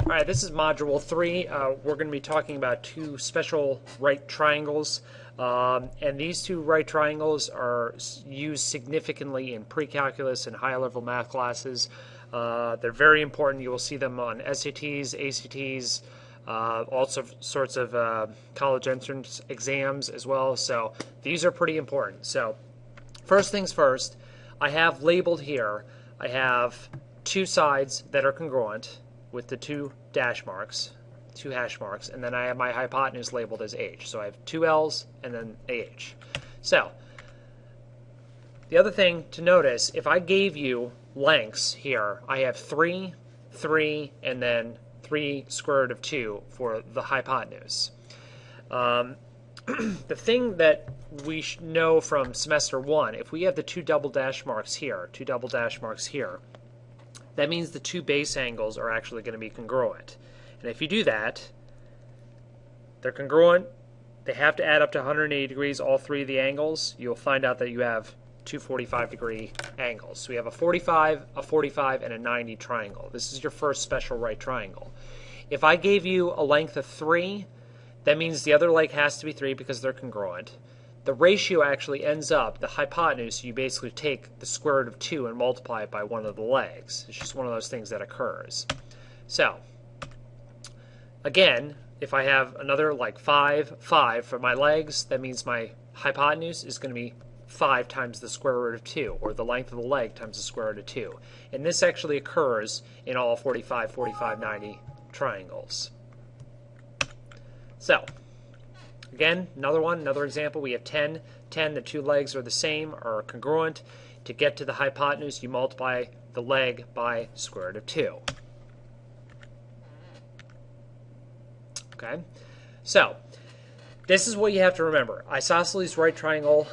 All right, this is Module 3. We're going to be talking about two special right triangles. And these two right triangles are used significantly in pre-calculus and higher level math classes. They're very important. You will see them on SATs, ACTs, all sorts of college entrance exams as well. So these are pretty important. So first things first, I have labeled here, I have two sides that are congruent with the two hash marks, and then I have my hypotenuse labeled as h. So I have two L's and then AH. So the other thing to notice, if I gave you lengths here, I have 3, 3, and then 3 square root of 2 for the hypotenuse. The thing that we know from semester 1, if we have the two double dash marks here, that means the two base angles are actually going to be congruent. And if you do that, they're congruent, they have to add up to 180 degrees, all three of the angles. You'll find out that you have two 45-degree angles. So we have a 45, a 45, and a 90 triangle. This is your first special right triangle. If I gave you a length of 3, that means the other leg has to be 3 because they're congruent. The ratio actually ends up, the hypotenuse, you basically take the square root of 2 and multiply it by one of the legs. It's just one of those things that occurs. So, again, if I have another like 5, 5 for my legs, that means my hypotenuse is going to be 5 times the square root of 2, or the length of the leg times the square root of 2. And this actually occurs in all 45, 45, 90 triangles. So, again, another example, we have 10. 10, the two legs are the same, are congruent. To get to the hypotenuse, you multiply the leg by square root of 2. Okay, so this is what you have to remember. Isosceles right triangle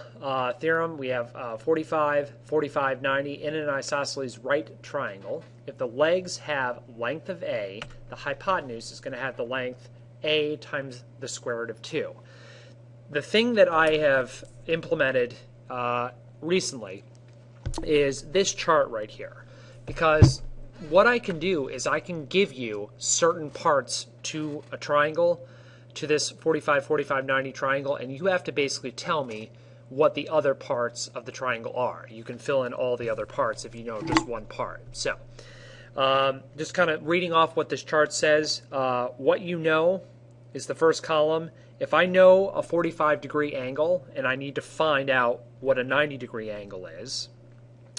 theorem, we have 45, 45, 90. In an isosceles right triangle, if the legs have length of A, the hypotenuse is going to have the length A times the square root of 2. The thing that I have implemented recently is this chart right here, because what I can do is I can give you certain parts to a triangle, to this 45, 45, 90 triangle, and you have to basically tell me what the other parts of the triangle are. You can fill in all the other parts if you know just one part. So just kind of reading off what this chart says, what you know is the first column. If I know a 45-degree angle and I need to find out what a 90-degree angle is,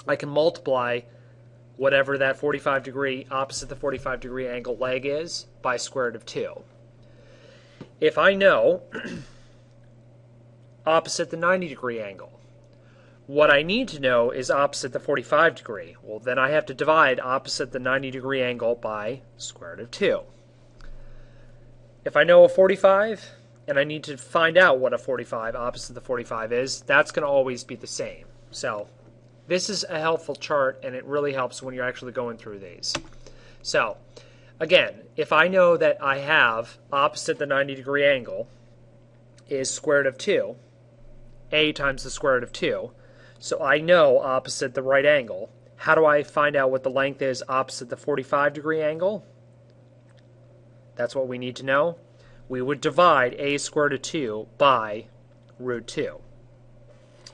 I can multiply whatever that 45-degree, opposite the 45-degree angle leg is by square root of 2. If I know opposite the 90-degree angle, what I need to know is opposite the 45-degree. Well, then I have to divide opposite the 90-degree angle by square root of 2. If I know a 45 and I need to find out what a 45 opposite the 45 is, that's going to always be the same. So this is a helpful chart, and it really helps when you're actually going through these. So again, if I know that I have opposite the 90-degree angle is square root of 2, A times the square root of 2, so I know opposite the right angle. How do I find out what the length is opposite the 45-degree angle? That's what we need to know. We would divide A square root of 2 by root 2.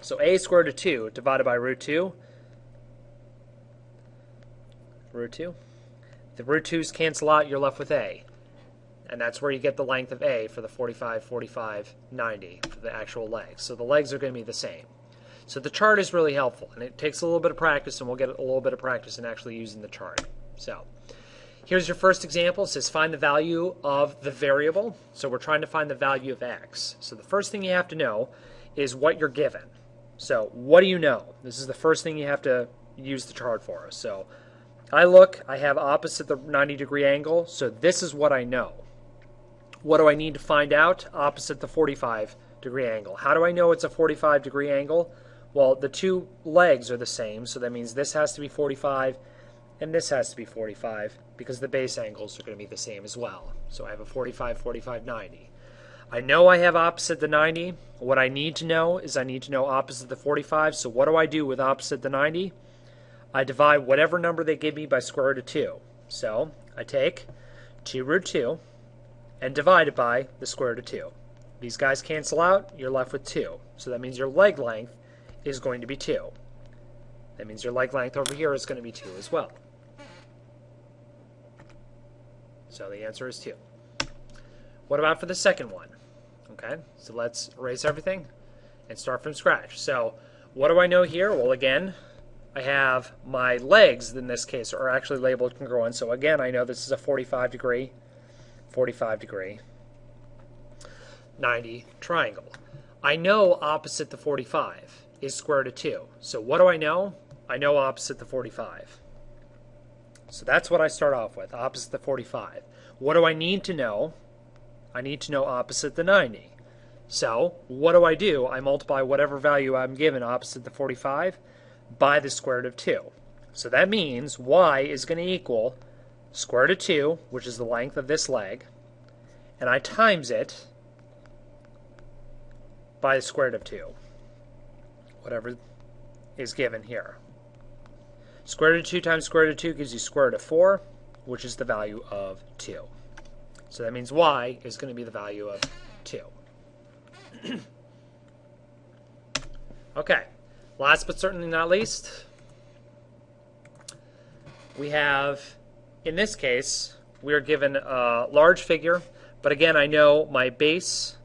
So A square root of 2 divided by root 2. Root 2. The root 2's cancel out, you're left with A. And that's where you get the length of A for the 45, 45, 90 for the actual legs. So the legs are going to be the same. So the chart is really helpful, and it takes a little bit of practice, and we'll get a little bit of practice in actually using the chart. So here's your first example. It says find the value of the variable. So we're trying to find the value of x. So the first thing you have to know is what you're given. So what do you know? This is the first thing you have to use the chart for. So I have opposite the 90-degree angle, so this is what I know. What do I need to find out? Opposite the 45-degree angle. How do I know it's a 45-degree angle? Well, the two legs are the same, so that means this has to be 45 and this has to be 45 because the base angles are going to be the same as well. So I have a 45, 45, 90. I know I have opposite the 90. What I need to know is I need to know opposite the 45. So what do I do with opposite the 90? I divide whatever number they give me by square root of 2. So I take 2 root 2, and divided by the square root of 2. These guys cancel out, you're left with 2. So that means your leg length is going to be 2. That means your leg length over here is going to be 2 as well. So the answer is 2. What about for the second one? Okay, so let's erase everything and start from scratch. So what do I know here? Well, again, I have my legs in this case are actually labeled congruent. So again, I know this is a 45 degree, 90 triangle. I know opposite the 45 is square root of 2. So what do I know? I know opposite the 45. So that's what I start off with, opposite the 45. What do I need to know? I need to know opposite the 90. So what do? I multiply whatever value I'm given opposite the 45 by the square root of 2. So that means y is going to equal square root of 2, which is the length of this leg, and I times it by the square root of 2, whatever is given here. Square root of 2 times square root of 2 gives you square root of 4, which is the value of 2. So that means y is going to be the value of 2. Okay, last but certainly not least, we have, in this case, we are given a large figure, but again, I know my base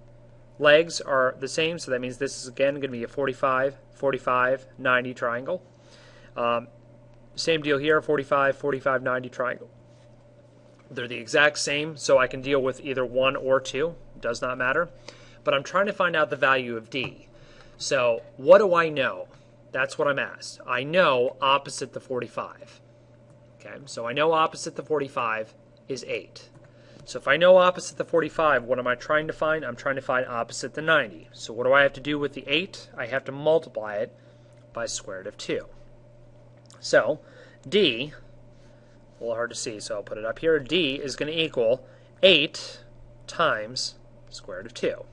legs are the same, so that means this is again going to be a 45, 45, 90 triangle. Same deal here, 45, 45, 90 triangle. They're the exact same, so I can deal with either 1 or 2. It does not matter. But I'm trying to find out the value of D. So what do I know? That's what I'm asked. I know opposite the 45. Okay, so I know opposite the 45 is 8. So if I know opposite the 45, what am I trying to find? I'm trying to find opposite the 90. So what do I have to do with the 8? I have to multiply it by square root of 2. So D, a little hard to see, so I'll put it up here. D is going to equal 8 times square root of 2.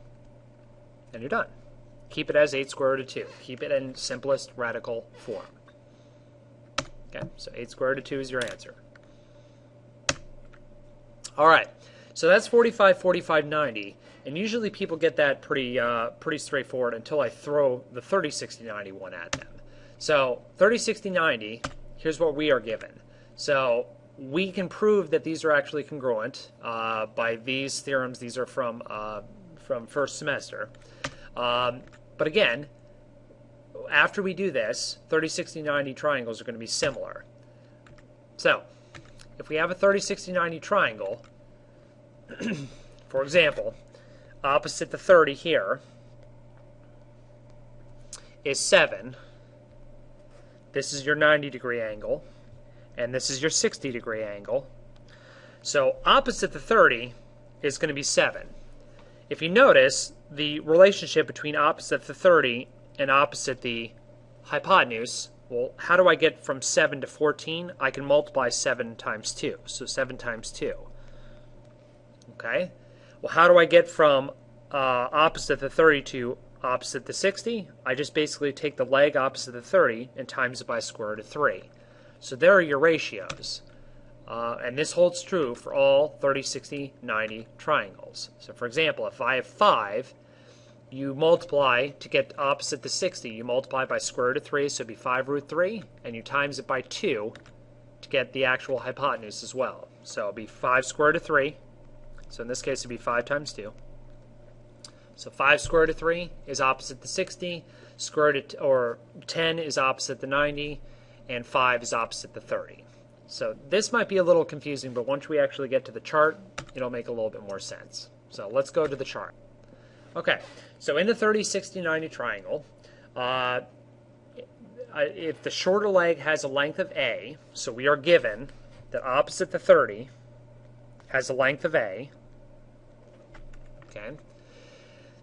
And you're done. Keep it as 8 square root of 2. Keep it in simplest radical form. Okay, so 8 square root of 2 is your answer. All right, so that's 45, 45, 90. And usually people get that pretty straightforward until I throw the 30, 60, 90 one at them. So 30, 60, 90, here's what we are given. So we can prove that these are actually congruent by these theorems. These are from first semester. But again, after we do this, 30, 60, 90 triangles are going to be similar. So if we have a 30, 60, 90 triangle, for example, opposite the 30 here is 7. This is your 90-degree angle, and this is your 60-degree angle. So opposite the 30 is going to be 7. If you notice, the relationship between opposite the 30 and opposite the hypotenuse, well, how do I get from 7 to 14? I can multiply 7 times 2, so 7 times 2. Okay? Well, how do I get from opposite the 30 to opposite the 60? I just basically take the leg opposite the 30 and times it by square root of 3. So there are your ratios. And this holds true for all 30, 60, 90 triangles. So for example, if I have 5, you multiply to get opposite the 60. You multiply by square root of 3, so it'd be 5 root 3, and you times it by 2 to get the actual hypotenuse as well. So it'll be 5 square root of 3. So in this case, it'd be 5 times 2. So 5 square root of 3 is opposite the 60, square root of, or 10 is opposite the 90, and 5 is opposite the 30. So this might be a little confusing, but once we actually get to the chart, it'll make a little bit more sense. So let's go to the chart. Okay, so in the 30, 60, 90 triangle, if the shorter leg has a length of A, so we are given that opposite the 30 has a length of A, okay,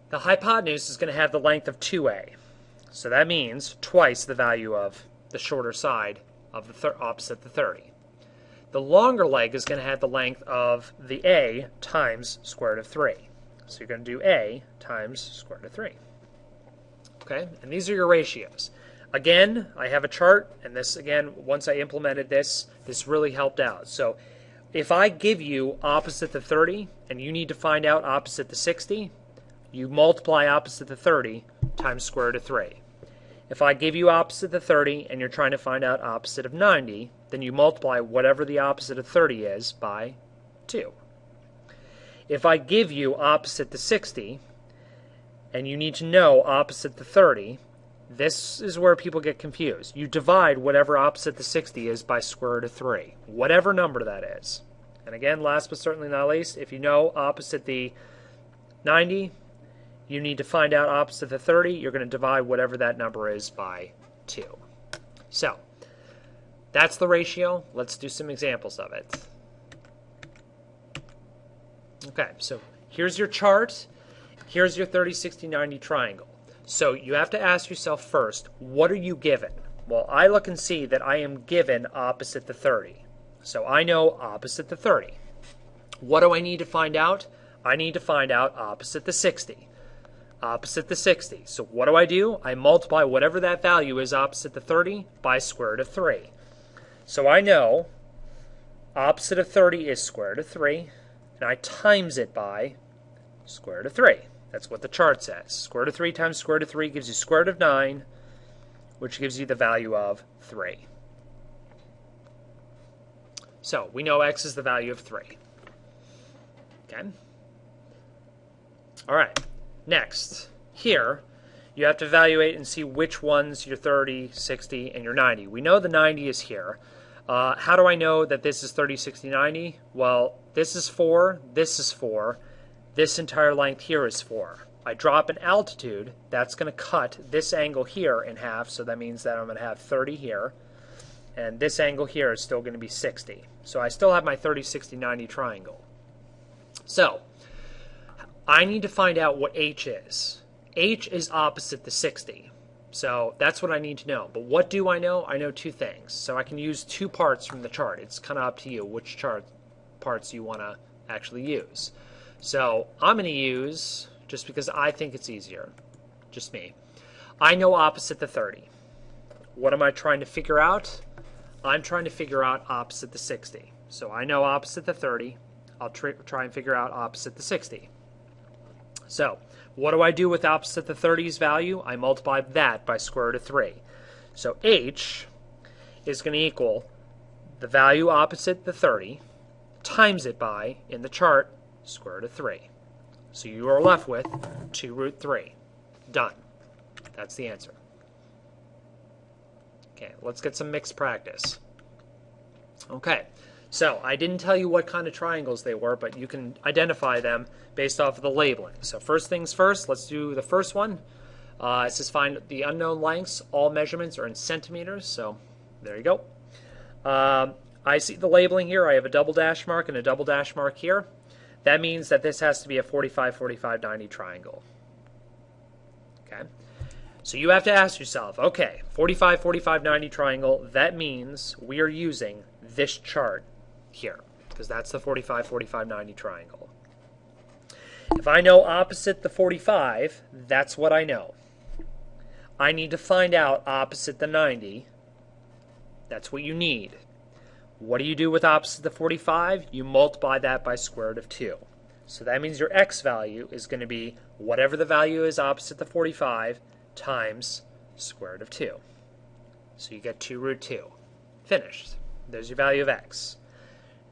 the hypotenuse is going to have the length of 2A. So that means twice the value of the shorter side of the opposite the 30. The longer leg is going to have the length of the A times square root of 3. So you're going to do A times square root of 3. Okay, and these are your ratios. Again, I have a chart, and this, again, once I implemented this, this really helped out. So if I give you opposite the 30 and you need to find out opposite the 60, you multiply opposite the 30 times square root of 3. If I give you opposite the 30 and you're trying to find out opposite of 90, then you multiply whatever the opposite of 30 is by 2. If I give you opposite the 60 and you need to know opposite the 30, this is where people get confused. You divide whatever opposite the 60 is by square root of 3, whatever number that is. And again, last but certainly not least, if you know opposite the 90, you need to find out opposite the 30. You're going to divide whatever that number is by 2. So, that's the ratio. Let's do some examples of it. Okay, so here's your chart. Here's your 30, 60, 90 triangle. So you have to ask yourself first, what are you given? Well, I look and see that I am given opposite the 30. So I know opposite the 30. What do I need to find out? I need to find out opposite the 60. Opposite the 60. So what do? I multiply whatever that value is opposite the 30 by square root of 3. So I know opposite of 30 is square root of 3, and I times it by square root of 3. That's what the chart says. Square root of 3 times square root of 3 gives you square root of 9, which gives you the value of 3. So we know x is the value of 3. Okay? All right. Next, here, you have to evaluate and see which one's your 30, 60, and your 90. We know the 90 is here. How do I know that this is 30, 60, 90? Well, this is 4, this is 4. This entire length here is 4. I drop an altitude, that's going to cut this angle here in half, so that means that I'm going to have 30 here, and this angle here is still going to be 60. So I still have my 30, 60, 90 triangle. So, I need to find out what h is. H is opposite the 60. So that's what I need to know. But what do I know? I know two things. So I can use two parts from the chart. It's kind of up to you which parts you want to actually use. So I'm going to use, just because I think it's easier, just me, I know opposite the 30. What am I trying to figure out? I'm trying to figure out opposite the 60. So I know opposite the 30. I'll try and figure out opposite the 60. So what do I do with opposite the 30's value? I multiply that by square root of 3. So h is going to equal the value opposite the 30 times it by, in the chart, square root of 3. So you are left with 2 root 3. Done. That's the answer. Okay, let's get some mixed practice. Okay, so I didn't tell you what kind of triangles they were, but you can identify them based off of the labeling. So first things first, let's do the first one. It says find the unknown lengths. All measurements are in centimeters, so there you go. I see the labeling here. I have a double dash mark and a double dash mark here. That means that this has to be a 45, 45, 90 triangle. Okay. So you have to ask yourself, okay, 45, 45, 90 triangle, that means we are using this chart here, because that's the 45, 45, 90 triangle. If I know opposite the 45, that's what I know. I need to find out opposite the 90. That's what you need. What do you do with opposite the 45? You multiply that by square root of 2. So that means your x value is going to be whatever the value is opposite the 45 times square root of 2. So you get 2 root 2. Finished. There's your value of x.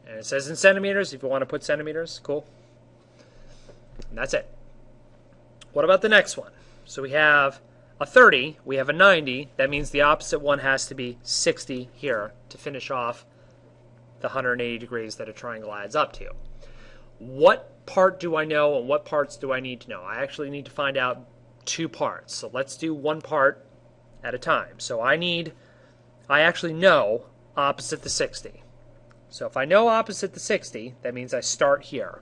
And it says in centimeters. If you want to put centimeters, cool. And that's it. What about the next one? So we have a 30. We have a 90. That means the opposite one has to be 60 here to finish off the 180 degrees that a triangle adds up to. What part do I know and what parts do I need to know? I actually need to find out two parts. So let's do one part at a time. So I actually know opposite the 60. So if I know opposite the 60, that means I start here.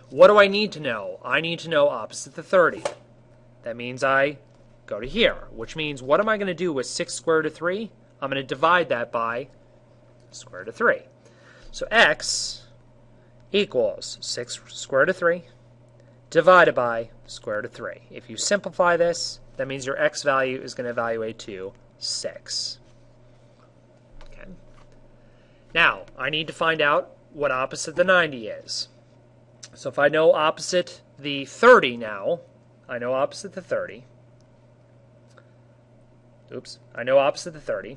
What do I need to know? I need to know opposite the 30. That means I go to here, which means what am I going to do with 6 square root of 3? I'm going to divide that by square root of 3. So x equals 6 square root of 3 divided by square root of 3. If you simplify this, that means your x value is going to evaluate to 6. Okay. Now, I need to find out what opposite the 90 is. So if I know opposite the 30 now, I know opposite the 30. Oops, I know opposite the 30.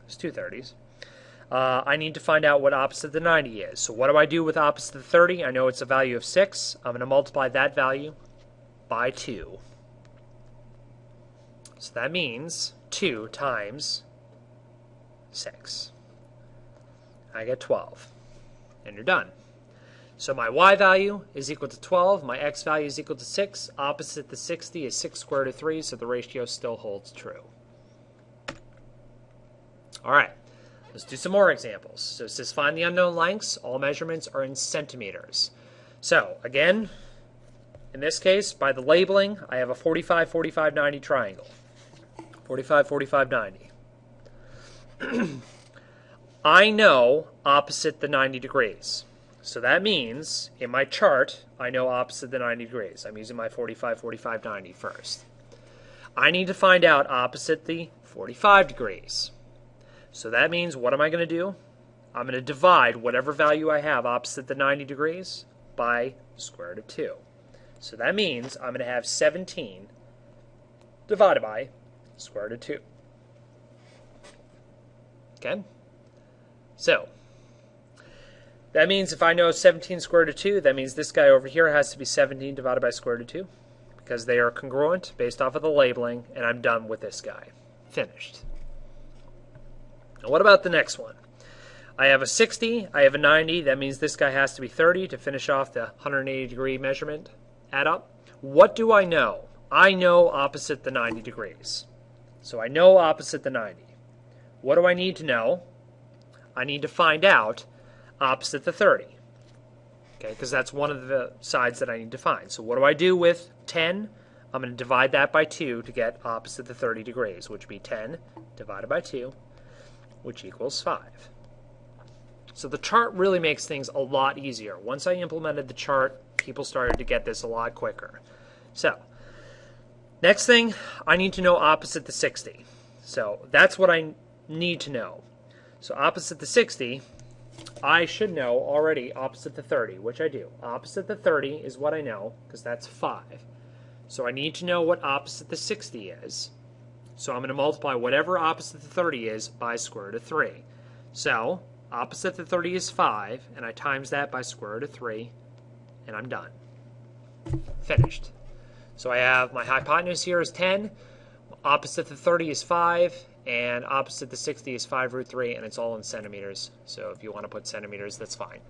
There's two 30s. I need to find out what opposite the 90 is. So what do I do with opposite the 30? I know it's a value of 6. I'm going to multiply that value by 2. So that means 2 times 6. I get 12. And you're done. So my y value is equal to 12. My x value is equal to 6. Opposite the 60 is 6 square root of 3, so the ratio still holds true. All right. Let's do some more examples. So it says find the unknown lengths. All measurements are in centimeters. So again, in this case, by the labeling, I have a 45, 45, 90 triangle. 45, 45, 90. I know opposite the 90 degrees. So that means in my chart, I know opposite the 90 degrees. I'm using my 45, 45, 90 first. I need to find out opposite the 45 degrees. So that means, what am I going to do? I'm going to divide whatever value I have opposite the 90 degrees by the square root of 2. So that means I'm going to have 17 divided by the square root of 2. Okay? So, that means if I know 17 square root of 2, that means this guy over here has to be 17 divided by square root of 2, because they are congruent based off of the labeling, and I'm done with this guy. Finished. Now what about the next one? I have a 60, I have a 90, that means this guy has to be 30 to finish off the 180 degree measurement. Add up. What do I know? I know opposite the 90 degrees. So I know opposite the 90. What do I need to know? I need to find out opposite the 30. Okay, because that's one of the sides that I need to find. So what do I do with 10? I'm going to divide that by 2 to get opposite the 30 degrees, which would be 10 divided by 2, which equals 5. So the chart really makes things a lot easier. Once I implemented the chart, people started to get this a lot quicker. So, next thing, I need to know opposite the 60. So that's what I need to know. So opposite the 60, I should know already opposite the 30, which I do. Opposite the 30 is what I know, because that's 5. So I need to know what opposite the 60 is. So I'm going to multiply whatever opposite the 30 is by square root of 3. So opposite the 30 is 5, and I times that by square root of 3, and I'm done. Finished. So I have my hypotenuse here is 10, opposite the 30 is 5, and opposite the 60 is 5 root 3, and it's all in centimeters. So if you want to put centimeters, that's fine.